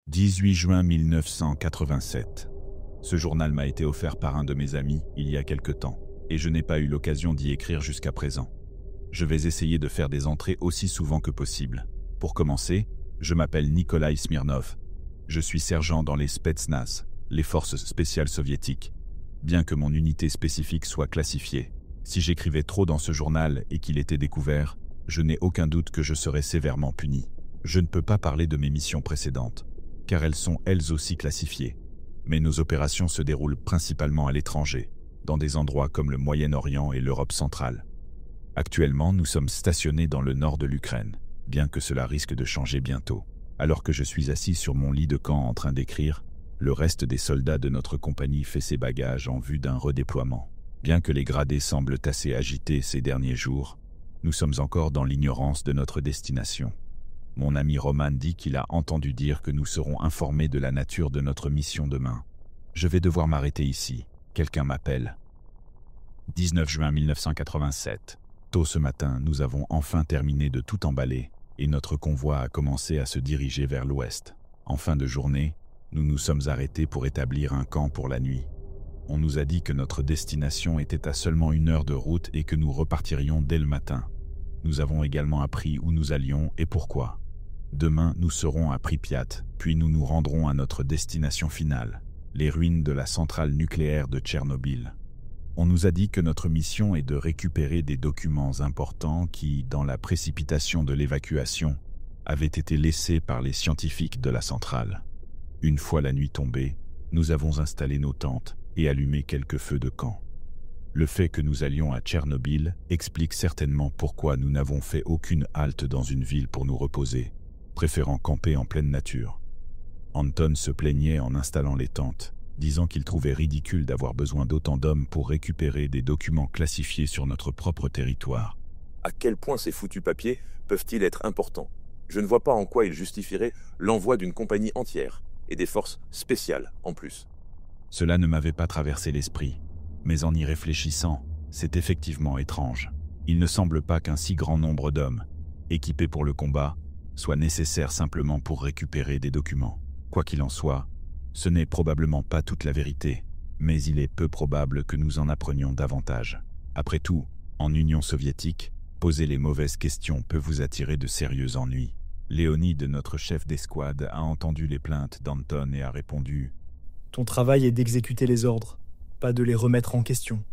18 juin 1987. Ce journal m'a été offert par un de mes amis il y a quelque temps, et je n'ai pas eu l'occasion d'y écrire jusqu'à présent. Je vais essayer de faire des entrées aussi souvent que possible. Pour commencer, je m'appelle Nikolai Smirnov. Je suis sergent dans les Spetsnaz, les forces spéciales soviétiques. Bien que mon unité spécifique soit classifiée, si j'écrivais trop dans ce journal et qu'il était découvert, je n'ai aucun doute que je serais sévèrement puni. Je ne peux pas parler de mes missions précédentes, car elles sont elles aussi classifiées. Mais nos opérations se déroulent principalement à l'étranger, dans des endroits comme le Moyen-Orient et l'Europe centrale. Actuellement, nous sommes stationnés dans le nord de l'Ukraine, bien que cela risque de changer bientôt. Alors que je suis assis sur mon lit de camp en train d'écrire, le reste des soldats de notre compagnie fait ses bagages en vue d'un redéploiement. Bien que les gradés semblent assez agités ces derniers jours, nous sommes encore dans l'ignorance de notre destination. Mon ami Roman dit qu'il a entendu dire que nous serons informés de la nature de notre mission demain. Je vais devoir m'arrêter ici. Quelqu'un m'appelle. 19 juin 1987. Tôt ce matin, nous avons enfin terminé de tout emballer et notre convoi a commencé à se diriger vers l'ouest. En fin de journée, nous nous sommes arrêtés pour établir un camp pour la nuit. On nous a dit que notre destination était à seulement 1 heure de route et que nous repartirions dès le matin. Nous avons également appris où nous allions et pourquoi. Demain, nous serons à Pripyat, puis nous nous rendrons à notre destination finale, les ruines de la centrale nucléaire de Tchernobyl. On nous a dit que notre mission est de récupérer des documents importants qui, dans la précipitation de l'évacuation, avaient été laissés par les scientifiques de la centrale. Une fois la nuit tombée, nous avons installé nos tentes et allumé quelques feux de camp. Le fait que nous allions à Tchernobyl explique certainement pourquoi nous n'avons fait aucune halte dans une ville pour nous reposer, préférant camper en pleine nature. Anton se plaignait en installant les tentes, disant qu'il trouvait ridicule d'avoir besoin d'autant d'hommes pour récupérer des documents classifiés sur notre propre territoire. À quel point ces foutus papiers peuvent-ils être importants? Je ne vois pas en quoi ils justifieraient l'envoi d'une compagnie entière, et des forces spéciales en plus. Cela ne m'avait pas traversé l'esprit, mais en y réfléchissant, c'est effectivement étrange. Il ne semble pas qu'un si grand nombre d'hommes, équipés pour le combat, soit nécessaire simplement pour récupérer des documents. Quoi qu'il en soit, ce n'est probablement pas toute la vérité, mais il est peu probable que nous en apprenions davantage. Après tout, en Union soviétique, poser les mauvaises questions peut vous attirer de sérieux ennuis. Léonide, notre chef d'escouade, a entendu les plaintes d'Anton et a répondu « Ton travail est d'exécuter les ordres, pas de les remettre en question.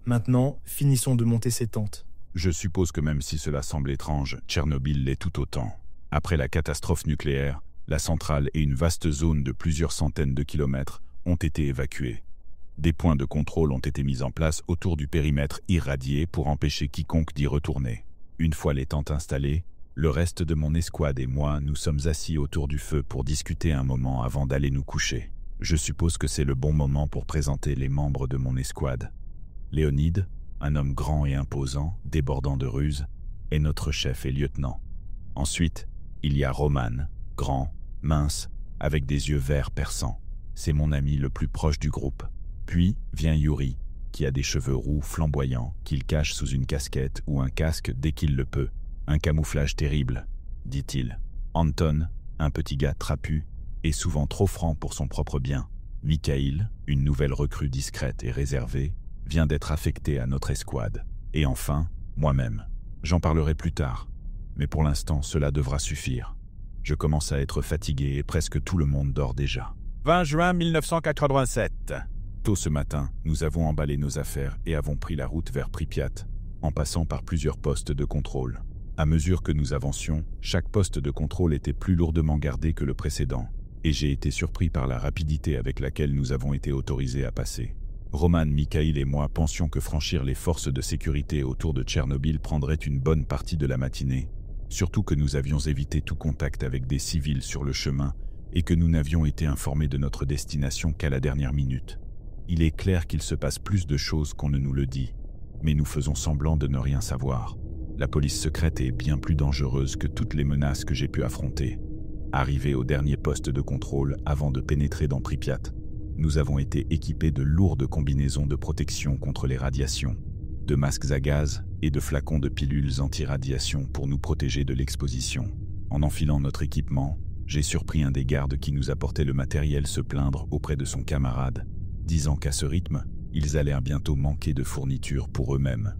Maintenant, finissons de monter ces tentes. » Je suppose que même si cela semble étrange, Tchernobyl l'est tout autant. Après la catastrophe nucléaire, la centrale et une vaste zone de plusieurs centaines de kilomètres ont été évacués. Des points de contrôle ont été mis en place autour du périmètre irradié pour empêcher quiconque d'y retourner. Une fois les tentes installées, le reste de mon escouade et moi nous sommes assis autour du feu pour discuter un moment avant d'aller nous coucher. Je suppose que c'est le bon moment pour présenter les membres de mon escouade. Léonide, un homme grand et imposant, débordant de ruse, est notre chef et lieutenant. Ensuite, il y a Roman, grand, mince, avec des yeux verts perçants. C'est mon ami le plus proche du groupe. Puis vient Yuri, qui a des cheveux roux flamboyants qu'il cache sous une casquette ou un casque dès qu'il le peut. Un camouflage terrible, dit-il. Anton, un petit gars trapu, et souvent trop franc pour son propre bien. Mikhail, une nouvelle recrue discrète et réservée, vient d'être affecté à notre escouade. Et enfin, moi-même. J'en parlerai plus tard, mais pour l'instant, cela devra suffire. Je commence à être fatigué et presque tout le monde dort déjà. 20 juin 1987. Tôt ce matin, nous avons emballé nos affaires et avons pris la route vers Pripyat, en passant par plusieurs postes de contrôle. À mesure que nous avancions, chaque poste de contrôle était plus lourdement gardé que le précédent, et j'ai été surpris par la rapidité avec laquelle nous avons été autorisés à passer. Roman, Mikhail et moi pensions que franchir les forces de sécurité autour de Tchernobyl prendrait une bonne partie de la matinée, surtout que nous avions évité tout contact avec des civils sur le chemin et que nous n'avions été informés de notre destination qu'à la dernière minute. Il est clair qu'il se passe plus de choses qu'on ne nous le dit, mais nous faisons semblant de ne rien savoir. La police secrète est bien plus dangereuse que toutes les menaces que j'ai pu affronter. Arrivés au dernier poste de contrôle avant de pénétrer dans Pripyat, nous avons été équipés de lourdes combinaisons de protection contre les radiations, de masques à gaz et de flacons de pilules anti-radiation pour nous protéger de l'exposition. En enfilant notre équipement, J'ai surpris un des gardes qui nous apportait le matériel se plaindre auprès de son camarade, disant qu'à ce rythme, ils allaient bientôt manquer de fournitures pour eux-mêmes.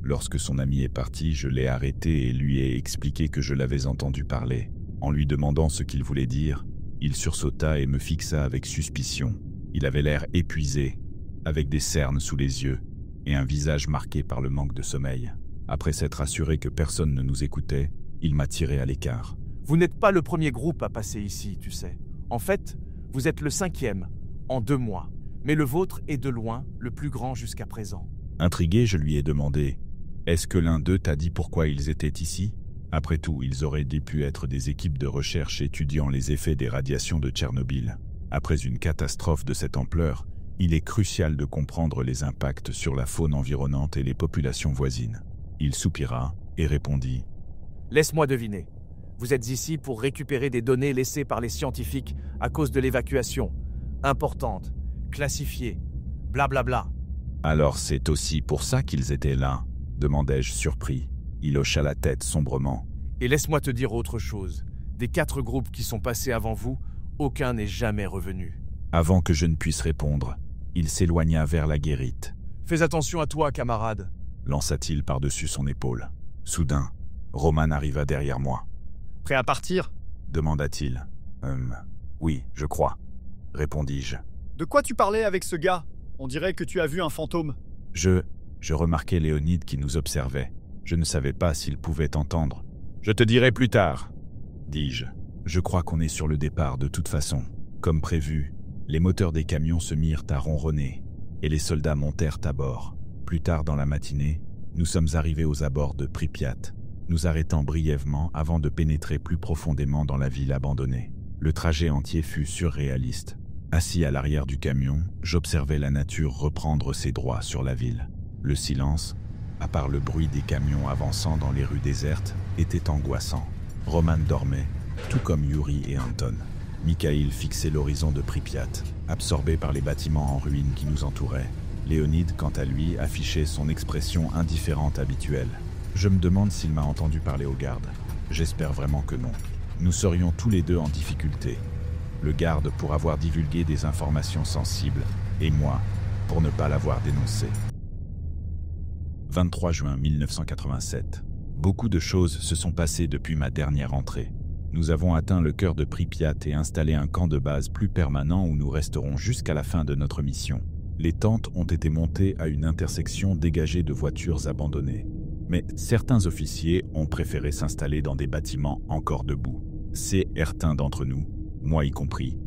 Lorsque son ami est parti, je l'ai arrêté et lui ai expliqué que je l'avais entendu parler. En lui demandant ce qu'il voulait dire, il sursauta et me fixa avec suspicion. Il avait l'air épuisé, avec des cernes sous les yeux et un visage marqué par le manque de sommeil. Après s'être assuré que personne ne nous écoutait, il m'a tiré à l'écart. Vous n'êtes pas le premier groupe à passer ici, tu sais. En fait, vous êtes le 5e, en 2 mois. Mais le vôtre est de loin le plus grand jusqu'à présent. Intrigué, je lui ai demandé « Est-ce que l'un d'eux t'a dit pourquoi ils étaient ici ?» Après tout, ils auraient pu être des équipes de recherche étudiant les effets des radiations de Tchernobyl. Après une catastrophe de cette ampleur, il est crucial de comprendre les impacts sur la faune environnante et les populations voisines. Il soupira et répondit « Laisse-moi deviner. Vous êtes ici pour récupérer des données laissées par les scientifiques à cause de l'évacuation. Importantes, classifiées, blablabla. » Alors c'est aussi pour ça qu'ils étaient là, demandai-je surpris. Il hocha la tête sombrement. Et laisse-moi te dire autre chose. Des 4 groupes qui sont passés avant vous, aucun n'est jamais revenu. Avant que je ne puisse répondre, il s'éloigna vers la guérite. Fais attention à toi, camarade, lança-t-il par-dessus son épaule. Soudain, Roman arriva derrière moi. Prêt à partir ? Demanda-t-il. Oui, je crois, répondis-je. De quoi tu parlais avec ce gars ? On dirait que tu as vu un fantôme. Je remarquai Léonide qui nous observait. Je ne savais pas s'il pouvait entendre. Je te dirai plus tard, dis-je. Je crois qu'on est sur le départ de toute façon. Comme prévu, les moteurs des camions se mirent à ronronner et les soldats montèrent à bord. Plus tard dans la matinée, nous sommes arrivés aux abords de Pripyat, nous arrêtant brièvement avant de pénétrer plus profondément dans la ville abandonnée. Le trajet entier fut surréaliste. Assis à l'arrière du camion, j'observais la nature reprendre ses droits sur la ville. Le silence, à part le bruit des camions avançant dans les rues désertes, était angoissant. Roman dormait, tout comme Yuri et Anton. Mikhail fixait l'horizon de Pripyat, absorbé par les bâtiments en ruine qui nous entouraient. Léonide, quant à lui, affichait son expression indifférente habituelle. Je me demande s'il m'a entendu parler aux gardes. J'espère vraiment que non. Nous serions tous les deux en difficulté. Le garde pour avoir divulgué des informations sensibles, et moi, pour ne pas l'avoir dénoncé. 23 juin 1987. Beaucoup de choses se sont passées depuis ma dernière entrée. Nous avons atteint le cœur de Pripyat et installé un camp de base plus permanent où nous resterons jusqu'à la fin de notre mission. Les tentes ont été montées à une intersection dégagée de voitures abandonnées. Mais certains officiers ont préféré s'installer dans des bâtiments encore debout. Certains d'entre nous, moi y compris,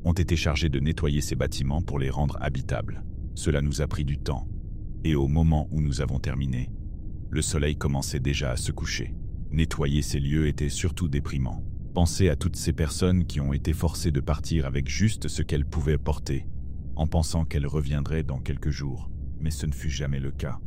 ont été chargés de nettoyer ces bâtiments pour les rendre habitables. Cela nous a pris du temps. Et au moment où nous avons terminé, le soleil commençait déjà à se coucher. Nettoyer ces lieux était surtout déprimant. Penser à toutes ces personnes qui ont été forcées de partir avec juste ce qu'elles pouvaient porter, en pensant qu'elles reviendraient dans quelques jours, mais ce ne fut jamais le cas.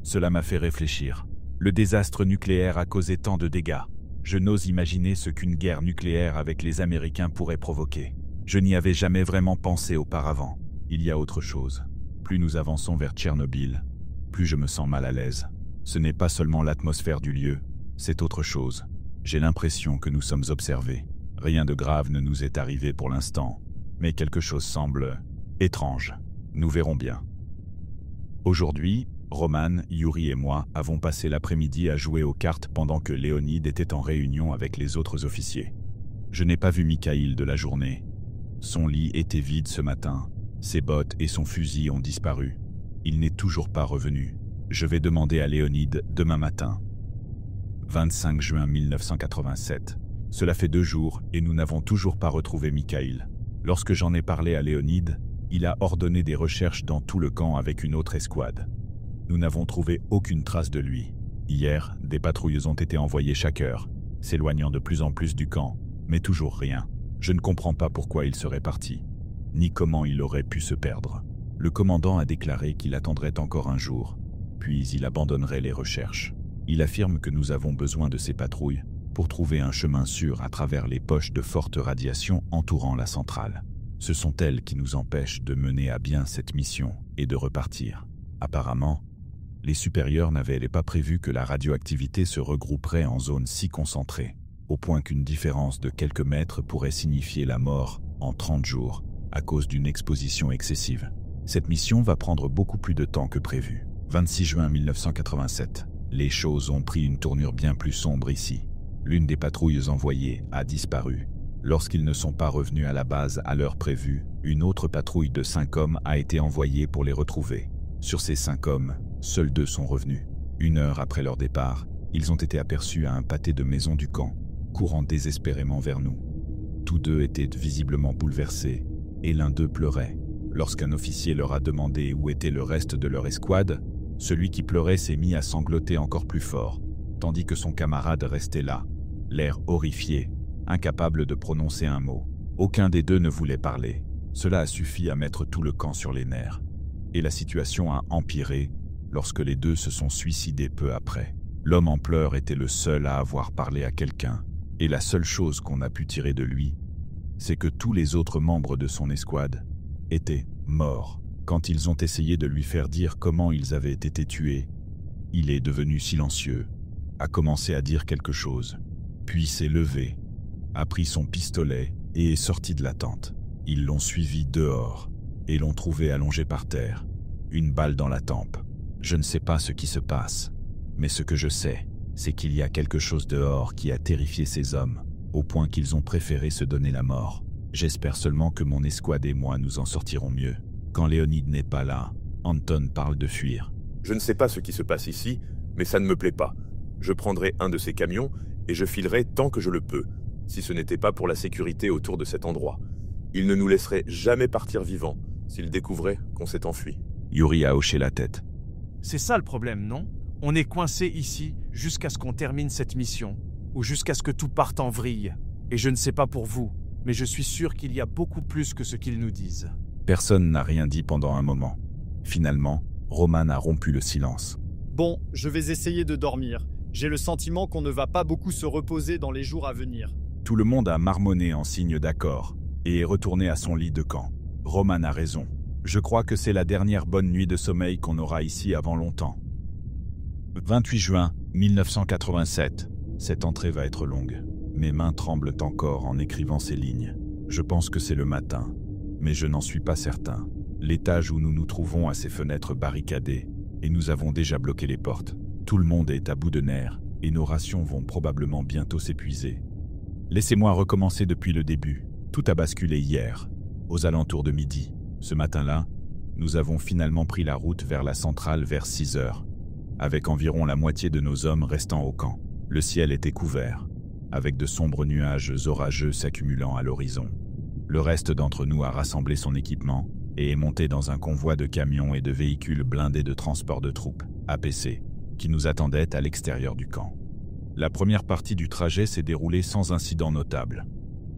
Cela m'a fait réfléchir. Le désastre nucléaire a causé tant de dégâts. Je n'ose imaginer ce qu'une guerre nucléaire avec les Américains pourrait provoquer. Je n'y avais jamais vraiment pensé auparavant. Il y a autre chose. Plus nous avançons vers Tchernobyl, plus je me sens mal à l'aise. Ce n'est pas seulement l'atmosphère du lieu, c'est autre chose. J'ai l'impression que nous sommes observés. Rien de grave ne nous est arrivé pour l'instant, mais quelque chose semble étrange. Nous verrons bien. Aujourd'hui, Roman, Yuri et moi avons passé l'après-midi à jouer aux cartes pendant que Léonide était en réunion avec les autres officiers. Je n'ai pas vu Mikhail de la journée. Son lit était vide ce matin. Ses bottes et son fusil ont disparu. Il n'est toujours pas revenu. Je vais demander à Léonide demain matin. 25 juin 1987. Cela fait 2 jours et nous n'avons toujours pas retrouvé Mikhail. Lorsque j'en ai parlé à Léonide, il a ordonné des recherches dans tout le camp avec une autre escouade. Nous n'avons trouvé aucune trace de lui. Hier, des patrouilles ont été envoyées chaque heure, s'éloignant de plus en plus du camp, mais toujours rien. Je ne comprends pas pourquoi il serait parti, ni comment il aurait pu se perdre. Le commandant a déclaré qu'il attendrait encore un jour, puis il abandonnerait les recherches. Il affirme que nous avons besoin de ces patrouilles pour trouver un chemin sûr à travers les poches de forte radiation entourant la centrale. Ce sont elles qui nous empêchent de mener à bien cette mission et de repartir. Apparemment, les supérieurs n'avaient pas prévu que la radioactivité se regrouperait en zone si concentrée. au point qu'une différence de quelques mètres pourrait signifier la mort en 30 jours à cause d'une exposition excessive. Cette mission va prendre beaucoup plus de temps que prévu. 26 juin 1987. Les choses ont pris une tournure bien plus sombre ici. L'une des patrouilles envoyées a disparu. Lorsqu'ils ne sont pas revenus à la base à l'heure prévue, une autre patrouille de 5 hommes a été envoyée pour les retrouver. Sur ces 5 hommes, seuls 2 sont revenus. 1 heure après leur départ, ils ont été aperçus à un pâté de maison du camp, courant désespérément vers nous. Tous 2 étaient visiblement bouleversés, et l'un d'eux pleurait. Lorsqu'un officier leur a demandé où était le reste de leur escouade, celui qui pleurait s'est mis à sangloter encore plus fort, tandis que son camarade restait là, l'air horrifié, incapable de prononcer un mot. Aucun des 2 ne voulait parler. Cela a suffi à mettre tout le camp sur les nerfs. Et la situation a empiré lorsque les 2 se sont suicidés peu après. L'homme en pleurs était le seul à avoir parlé à quelqu'un, et la seule chose qu'on a pu tirer de lui, c'est que tous les autres membres de son escouade étaient morts. Quand ils ont essayé de lui faire dire comment ils avaient été tués, il est devenu silencieux, a commencé à dire quelque chose, puis s'est levé, a pris son pistolet et est sorti de la tente. Ils l'ont suivi dehors et l'ont trouvé allongé par terre, une balle dans la tempe. Je ne sais pas ce qui se passe, mais ce que je sais, c'est qu'il y a quelque chose dehors qui a terrifié ces hommes, au point qu'ils ont préféré se donner la mort. J'espère seulement que mon escouade et moi nous en sortirons mieux. Quand Léonide n'est pas là, Anton parle de fuir. Je ne sais pas ce qui se passe ici, mais ça ne me plaît pas. Je prendrai un de ces camions et je filerai tant que je le peux, si ce n'était pas pour la sécurité autour de cet endroit. Ils ne nous laisseraient jamais partir vivants s'ils découvraient qu'on s'est enfui. Yuri a hoché la tête. C'est ça le problème, non? On est coincé ici jusqu'à ce qu'on termine cette mission, ou jusqu'à ce que tout parte en vrille. Et je ne sais pas pour vous, mais je suis sûr qu'il y a beaucoup plus que ce qu'ils nous disent. Personne n'a rien dit pendant un moment. Finalement, Roman a rompu le silence. Bon, je vais essayer de dormir. J'ai le sentiment qu'on ne va pas beaucoup se reposer dans les jours à venir. Tout le monde a marmonné en signe d'accord et est retourné à son lit de camp. Roman a raison. Je crois que c'est la dernière bonne nuit de sommeil qu'on aura ici avant longtemps. 28 juin 1987. Cette entrée va être longue. Mes mains tremblent encore en écrivant ces lignes. Je pense que c'est le matin, mais je n'en suis pas certain. L'étage où nous nous trouvons a ses fenêtres barricadées et nous avons déjà bloqué les portes. Tout le monde est à bout de nerfs et nos rations vont probablement bientôt s'épuiser. Laissez-moi recommencer depuis le début. Tout a basculé hier, aux alentours de midi. Ce matin-là, nous avons finalement pris la route vers la centrale vers 6 heures, avec environ la moitié de nos hommes restant au camp. Le ciel était couvert, avec de sombres nuages orageux s'accumulant à l'horizon. Le reste d'entre nous a rassemblé son équipement et est monté dans un convoi de camions et de véhicules blindés de transport de troupes, APC, qui nous attendaient à l'extérieur du camp. La première partie du trajet s'est déroulée sans incident notable.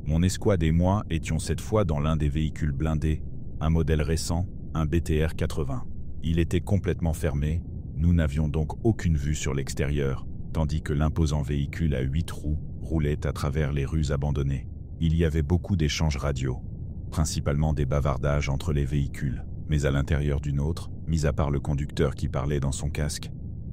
Mon escouade et moi étions cette fois dans l'un des véhicules blindés, un modèle récent, un BTR 80. Il était complètement fermé, nous n'avions donc aucune vue sur l'extérieur, tandis que l'imposant véhicule à 8 roues roulait à travers les rues abandonnées. Il y avait beaucoup d'échanges radio, principalement des bavardages entre les véhicules, mais à l'intérieur d'une autre, mis à part le conducteur qui parlait dans son casque,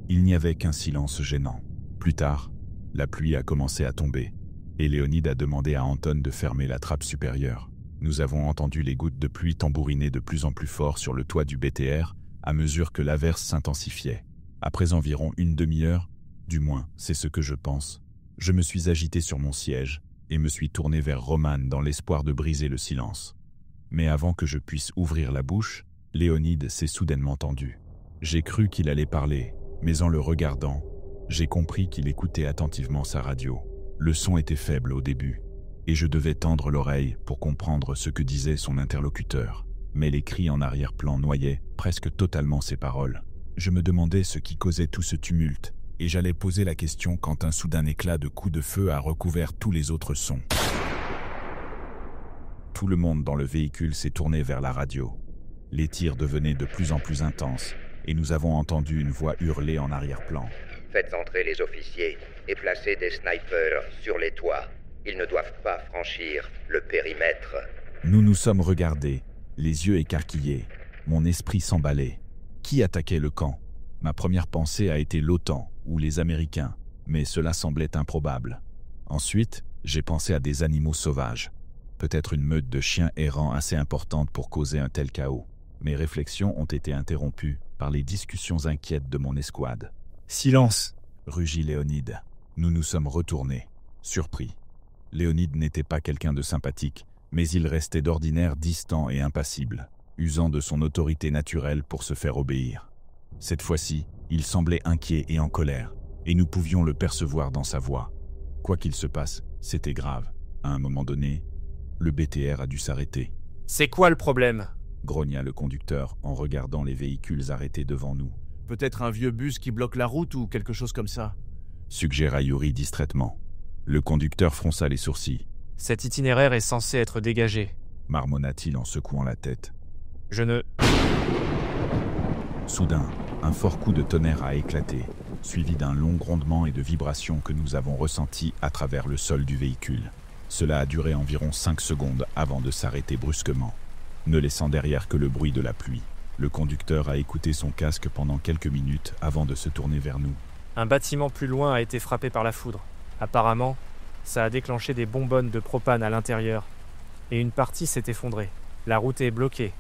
il n'y avait qu'un silence gênant. Plus tard, la pluie a commencé à tomber, et Léonide a demandé à Anton de fermer la trappe supérieure. Nous avons entendu les gouttes de pluie tambouriner de plus en plus fort sur le toit du BTR à mesure que l'averse s'intensifiait. Après environ une demi-heure, du moins c'est ce que je pense, je me suis agité sur mon siège et me suis tourné vers Roman dans l'espoir de briser le silence. Mais avant que je puisse ouvrir la bouche, Léonide s'est soudainement tendu. J'ai cru qu'il allait parler, mais en le regardant, j'ai compris qu'il écoutait attentivement sa radio. Le son était faible au début, et je devais tendre l'oreille pour comprendre ce que disait son interlocuteur. Mais les cris en arrière-plan noyaient presque totalement ses paroles. Je me demandais ce qui causait tout ce tumulte, et j'allais poser la question quand un soudain éclat de coups de feu a recouvert tous les autres sons. Tout le monde dans le véhicule s'est tourné vers la radio. Les tirs devenaient de plus en plus intenses, et nous avons entendu une voix hurler en arrière-plan. Faites entrer les officiers et placez des snipers sur les toits. Ils ne doivent pas franchir le périmètre. Nous nous sommes regardés, les yeux écarquillés, mon esprit s'emballait. Qui attaquait le camp? Ma première pensée a été l'OTAN ou les Américains, mais cela semblait improbable. Ensuite, j'ai pensé à des animaux sauvages. Peut-être une meute de chiens errants assez importante pour causer un tel chaos. Mes réflexions ont été interrompues par les discussions inquiètes de mon escouade. « Silence !» rugit Léonide. Nous nous sommes retournés, surpris. Léonide n'était pas quelqu'un de sympathique, mais il restait d'ordinaire distant et impassible, usant de son autorité naturelle pour se faire obéir. Cette fois-ci, il semblait inquiet et en colère, et nous pouvions le percevoir dans sa voix. Quoi qu'il se passe, c'était grave. À un moment donné, le BTR a dû s'arrêter. « C'est quoi le problème ?» grogna le conducteur en regardant les véhicules arrêtés devant nous. « Peut-être un vieux bus qui bloque la route ou quelque chose comme ça ?» suggéra Yuri distraitement. Le conducteur fronça les sourcils. « Cet itinéraire est censé être dégagé. » marmonna-t-il en secouant la tête. « Je ne... » Soudain, un fort coup de tonnerre a éclaté, suivi d'un long grondement et de vibrations que nous avons ressenties à travers le sol du véhicule. Cela a duré environ 5 secondes avant de s'arrêter brusquement, ne laissant derrière que le bruit de la pluie. Le conducteur a écouté son casque pendant quelques minutes avant de se tourner vers nous. Un bâtiment plus loin a été frappé par la foudre. Apparemment, ça a déclenché des bonbonnes de propane à l'intérieur. Et une partie s'est effondrée. La route est bloquée,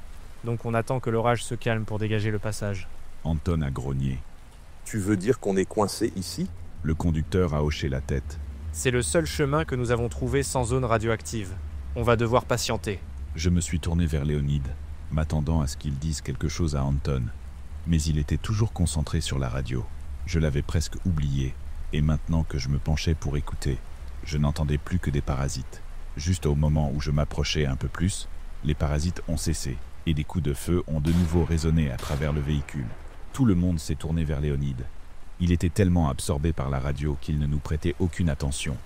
donc on attend que l'orage se calme pour dégager le passage. Anton a grogné. « Tu veux dire qu'on est coincé ici ?» Le conducteur a hoché la tête. C'est le seul chemin que nous avons trouvé sans zone radioactive. On va devoir patienter. Je me suis tourné vers Léonide, m'attendant à ce qu'il dise quelque chose à Anton. Mais il était toujours concentré sur la radio. Je l'avais presque oublié, et maintenant que je me penchais pour écouter, je n'entendais plus que des parasites. Juste au moment où je m'approchais un peu plus, les parasites ont cessé, et des coups de feu ont de nouveau résonné à travers le véhicule. Tout le monde s'est tourné vers Léonide. Il était tellement absorbé par la radio qu'il ne nous prêtait aucune attention.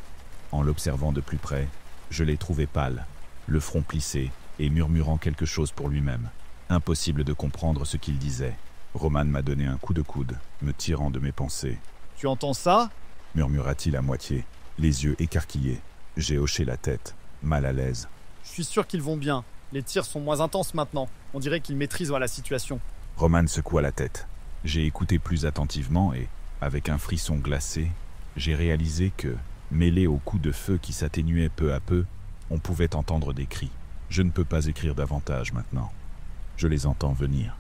En l'observant de plus près, je l'ai trouvé pâle, le front plissé et murmurant quelque chose pour lui-même. Impossible de comprendre ce qu'il disait. Roman m'a donné un coup de coude, me tirant de mes pensées. « Tu entends ça ?» murmura-t-il à moitié, les yeux écarquillés. J'ai hoché la tête, mal à l'aise. « Je suis sûr qu'ils vont bien. Les tirs sont moins intenses maintenant. On dirait qu'ils maîtrisent la situation. » Roman secoua la tête. J'ai écouté plus attentivement et, avec un frisson glacé, j'ai réalisé que, mêlé aux coups de feu qui s'atténuaient peu à peu, on pouvait entendre des cris. Je ne peux pas écrire davantage maintenant. Je les entends venir.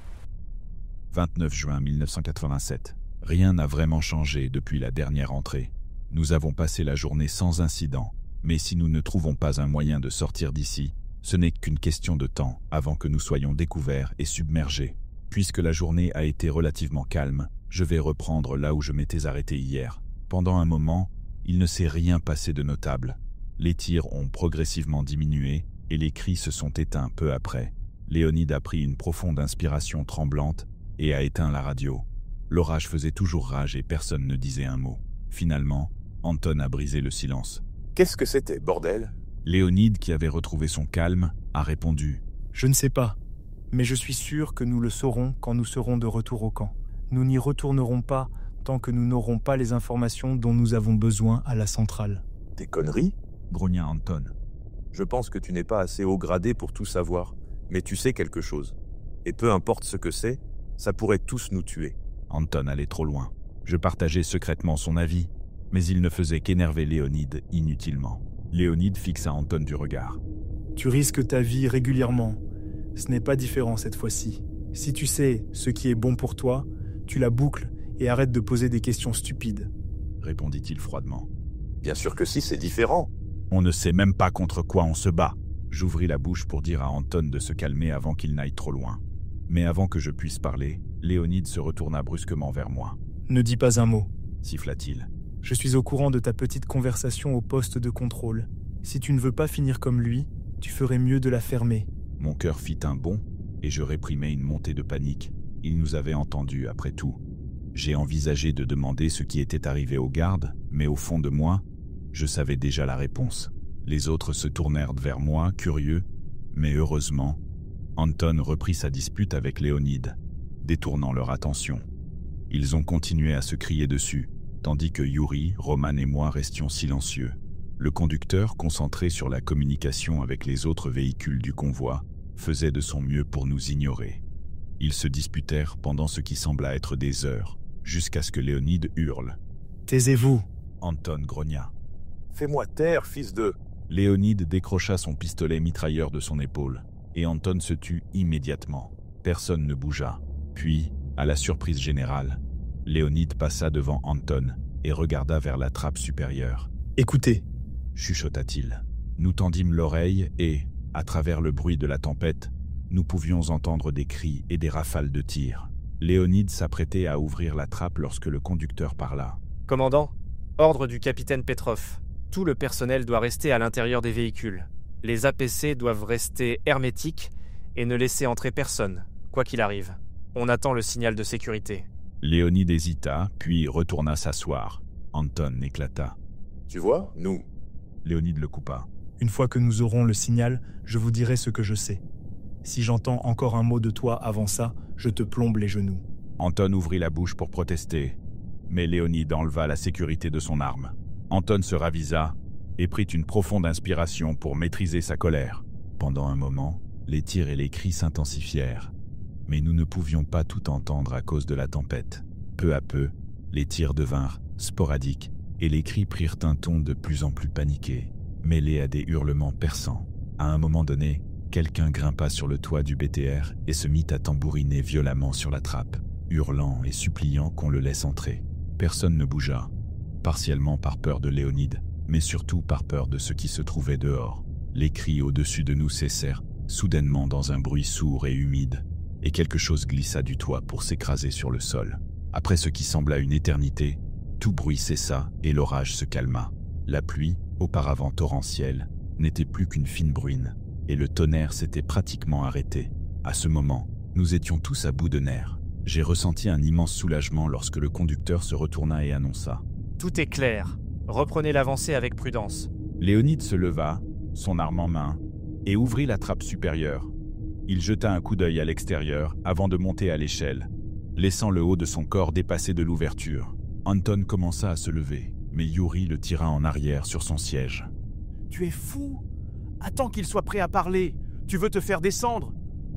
29 juin 1987. Rien n'a vraiment changé depuis la dernière entrée. Nous avons passé la journée sans incident, mais si nous ne trouvons pas un moyen de sortir d'ici, ce n'est qu'une question de temps avant que nous soyons découverts et submergés. Puisque la journée a été relativement calme, je vais reprendre là où je m'étais arrêté hier. Pendant un moment, il ne s'est rien passé de notable. Les tirs ont progressivement diminué et les cris se sont éteints peu après. Léonide a pris une profonde inspiration tremblante et a éteint la radio. L'orage faisait toujours rage et personne ne disait un mot. Finalement, Anton a brisé le silence. « Qu'est-ce que c'était, bordel ?» Léonide, qui avait retrouvé son calme, a répondu. « Je ne sais pas, mais je suis sûr que nous le saurons quand nous serons de retour au camp. Nous n'y retournerons pas tant que nous n'aurons pas les informations dont nous avons besoin à la centrale. » « Des conneries ?» grogna Anton. « Je pense que tu n'es pas assez haut gradé pour tout savoir, mais tu sais quelque chose. Et peu importe ce que c'est, ça pourrait tous nous tuer. » Anton allait trop loin. Je partageais secrètement son avis, mais il ne faisait qu'énerver Léonide inutilement. Léonide fixa Anton du regard. « Tu risques ta vie régulièrement. Ce n'est pas différent cette fois-ci. Si tu sais ce qui est bon pour toi, tu la boucles et arrête de poser des questions stupides. » répondit-il froidement. « Bien sûr que si, c'est différent. » « On ne sait même pas contre quoi on se bat. » J'ouvris la bouche pour dire à Anton de se calmer avant qu'il n'aille trop loin. Mais avant que je puisse parler, Léonide se retourna brusquement vers moi. « Ne dis pas un mot, » siffla-t-il. « Je suis au courant de ta petite conversation au poste de contrôle. Si tu ne veux pas finir comme lui, tu ferais mieux de la fermer. » Mon cœur fit un bond et je réprimai une montée de panique. Il nous avait entendus après tout. J'ai envisagé de demander ce qui était arrivé aux gardes, mais au fond de moi, je savais déjà la réponse. Les autres se tournèrent vers moi, curieux, mais heureusement, Anton reprit sa dispute avec Léonide, détournant leur attention. Ils ont continué à se crier dessus, tandis que Yuri, Roman et moi restions silencieux. Le conducteur, concentré sur la communication avec les autres véhicules du convoi, faisait de son mieux pour nous ignorer. Ils se disputèrent pendant ce qui sembla être des heures, jusqu'à ce que Léonide hurle. « Taisez-vous » Anton grogna. « Fais-moi taire, fils de... Léonide décrocha son pistolet mitrailleur de son épaule, et Anton se tut immédiatement. Personne ne bougea. Puis, à la surprise générale, Léonide passa devant Anton et regarda vers la trappe supérieure. « Écoutez !» chuchota-t-il. Nous tendîmes l'oreille et, à travers le bruit de la tempête, nous pouvions entendre des cris et des rafales de tirs. Léonide s'apprêtait à ouvrir la trappe lorsque le conducteur parla. « Commandant, ordre du capitaine Petrov. Tout le personnel doit rester à l'intérieur des véhicules. Les APC doivent rester hermétiques et ne laisser entrer personne, quoi qu'il arrive. On attend le signal de sécurité. » Léonide hésita, puis retourna s'asseoir. Anton éclata. « Tu vois, nous... » Léonide le coupa. « Une fois que nous aurons le signal, je vous dirai ce que je sais. Si j'entends encore un mot de toi avant ça, je te plombe les genoux. » Anton ouvrit la bouche pour protester, mais Léonide enleva la sécurité de son arme. Anton se ravisa et prit une profonde inspiration pour maîtriser sa colère. Pendant un moment, les tirs et les cris s'intensifièrent, mais nous ne pouvions pas tout entendre à cause de la tempête. Peu à peu, les tirs devinrent sporadiques et les cris prirent un ton de plus en plus paniqué, mêlé à des hurlements perçants. À un moment donné, quelqu'un grimpa sur le toit du BTR et se mit à tambouriner violemment sur la trappe, hurlant et suppliant qu'on le laisse entrer. Personne ne bougea, partiellement par peur de Léonide, mais surtout par peur de ce qui se trouvait dehors. Les cris au-dessus de nous cessèrent, soudainement dans un bruit sourd et humide, et quelque chose glissa du toit pour s'écraser sur le sol. Après ce qui sembla une éternité, tout bruit cessa et l'orage se calma. La pluie, auparavant torrentielle, n'était plus qu'une fine bruine, et le tonnerre s'était pratiquement arrêté. À ce moment, nous étions tous à bout de nerfs. J'ai ressenti un immense soulagement lorsque le conducteur se retourna et annonça. « Tout est clair. Reprenez l'avancée avec prudence. » Léonide se leva, son arme en main, et ouvrit la trappe supérieure. Il jeta un coup d'œil à l'extérieur avant de monter à l'échelle, laissant le haut de son corps dépasser de l'ouverture. Anton commença à se lever, mais Yuri le tira en arrière sur son siège. « Tu es fou? Attends qu'il soit prêt à parler. Tu veux te faire descendre ?»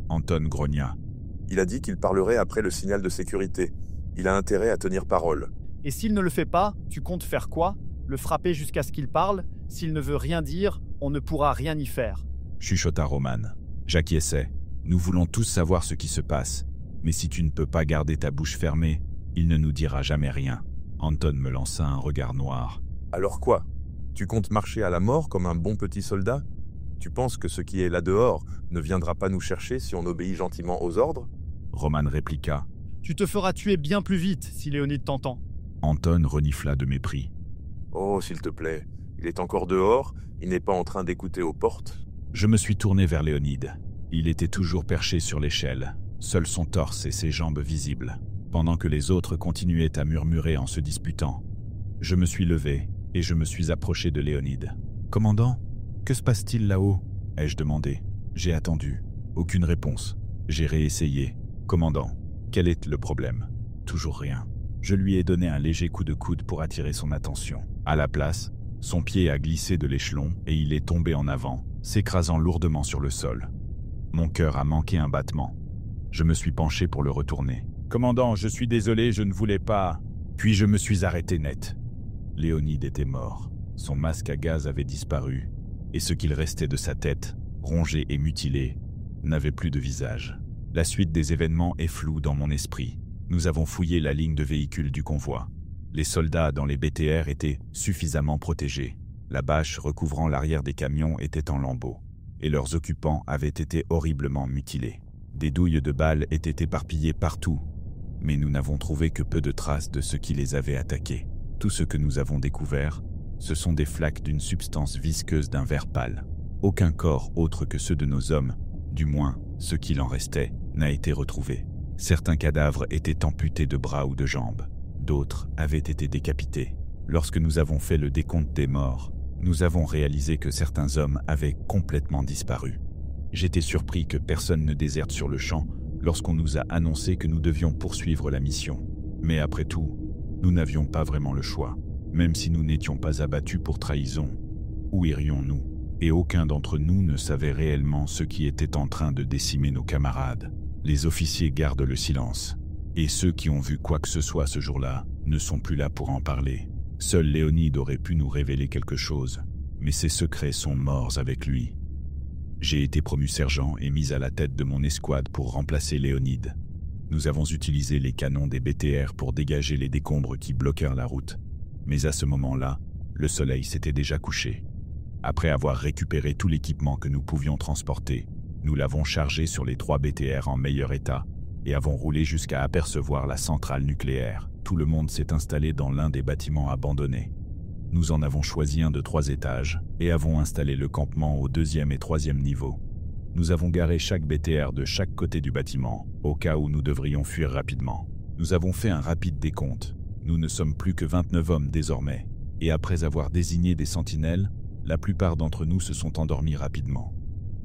Anton grogna. « Il a dit qu'il parlerait après le signal de sécurité. Il a intérêt à tenir parole. » « Et s'il ne le fait pas, tu comptes faire quoi? Le frapper jusqu'à ce qu'il parle? S'il ne veut rien dire, on ne pourra rien y faire. » chuchota Roman. J'acquiesçai. Nous voulons tous savoir ce qui se passe. Mais si tu ne peux pas garder ta bouche fermée, il ne nous dira jamais rien. Anton me lança un regard noir. « Alors quoi? Tu comptes marcher à la mort comme un bon petit soldat? Tu penses que ce qui est là dehors ne viendra pas nous chercher si on obéit gentiment aux ordres ?» Roman répliqua. « Tu te feras tuer bien plus vite si Léonide t'entend. » Anton renifla de mépris. « Oh, s'il te plaît, il est encore dehors, il n'est pas en train d'écouter aux portes. » Je me suis tourné vers Léonide. Il était toujours perché sur l'échelle, seul son torse et ses jambes visibles, pendant que les autres continuaient à murmurer en se disputant. Je me suis levé et je me suis approché de Léonide. « Commandant, que se passe-t-il là-haut » ai-je demandé. J'ai attendu. Aucune réponse. J'ai réessayé. « Commandant, quel est le problème » Toujours rien. Je lui ai donné un léger coup de coude pour attirer son attention. À la place, son pied a glissé de l'échelon et il est tombé en avant, s'écrasant lourdement sur le sol. Mon cœur a manqué un battement. Je me suis penché pour le retourner. « Commandant, je suis désolé, je ne voulais pas... » Puis je me suis arrêté net. Léonide était mort. Son masque à gaz avait disparu, et ce qu'il restait de sa tête, rongée et mutilée, n'avait plus de visage. La suite des événements est floue dans mon esprit. Nous avons fouillé la ligne de véhicules du convoi. Les soldats dans les BTR étaient suffisamment protégés. La bâche recouvrant l'arrière des camions était en lambeaux, et leurs occupants avaient été horriblement mutilés. Des douilles de balles étaient éparpillées partout, mais nous n'avons trouvé que peu de traces de ceux qui les avaient attaqués. Tout ce que nous avons découvert, ce sont des flaques d'une substance visqueuse d'un vert pâle. Aucun corps autre que ceux de nos hommes, du moins ce qu'il en restait, n'a été retrouvé. Certains cadavres étaient amputés de bras ou de jambes, d'autres avaient été décapités. Lorsque nous avons fait le décompte des morts, nous avons réalisé que certains hommes avaient complètement disparu. J'étais surpris que personne ne déserte sur le champ lorsqu'on nous a annoncé que nous devions poursuivre la mission. Mais après tout, nous n'avions pas vraiment le choix. Même si nous n'étions pas abattus pour trahison, où irions-nous? Et aucun d'entre nous ne savait réellement ce qui était en train de décimer nos camarades. Les officiers gardent le silence, et ceux qui ont vu quoi que ce soit ce jour-là ne sont plus là pour en parler. Seul Léonide aurait pu nous révéler quelque chose, mais ses secrets sont morts avec lui. J'ai été promu sergent et mis à la tête de mon escouade pour remplacer Léonide. Nous avons utilisé les canons des BTR pour dégager les décombres qui bloquèrent la route. Mais à ce moment-là, le soleil s'était déjà couché. Après avoir récupéré tout l'équipement que nous pouvions transporter, nous l'avons chargé sur les 3 BTR en meilleur état et avons roulé jusqu'à apercevoir la centrale nucléaire. Tout le monde s'est installé dans l'un des bâtiments abandonnés. Nous en avons choisi un de 3 étages et avons installé le campement au 2e et 3e niveau. Nous avons garé chaque BTR de chaque côté du bâtiment, au cas où nous devrions fuir rapidement. Nous avons fait un rapide décompte. Nous ne sommes plus que 29 hommes désormais, et après avoir désigné des sentinelles, la plupart d'entre nous se sont endormis rapidement.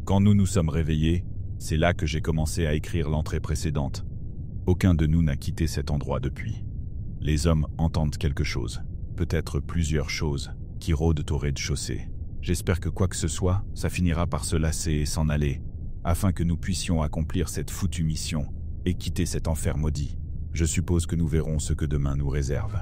Quand nous nous sommes réveillés, c'est là que j'ai commencé à écrire l'entrée précédente. Aucun de nous n'a quitté cet endroit depuis. Les hommes entendent quelque chose, peut-être plusieurs choses, qui rôdent au rez-de-chaussée. J'espère que quoi que ce soit, ça finira par se lasser et s'en aller, afin que nous puissions accomplir cette foutue mission et quitter cet enfer maudit. Je suppose que nous verrons ce que demain nous réserve.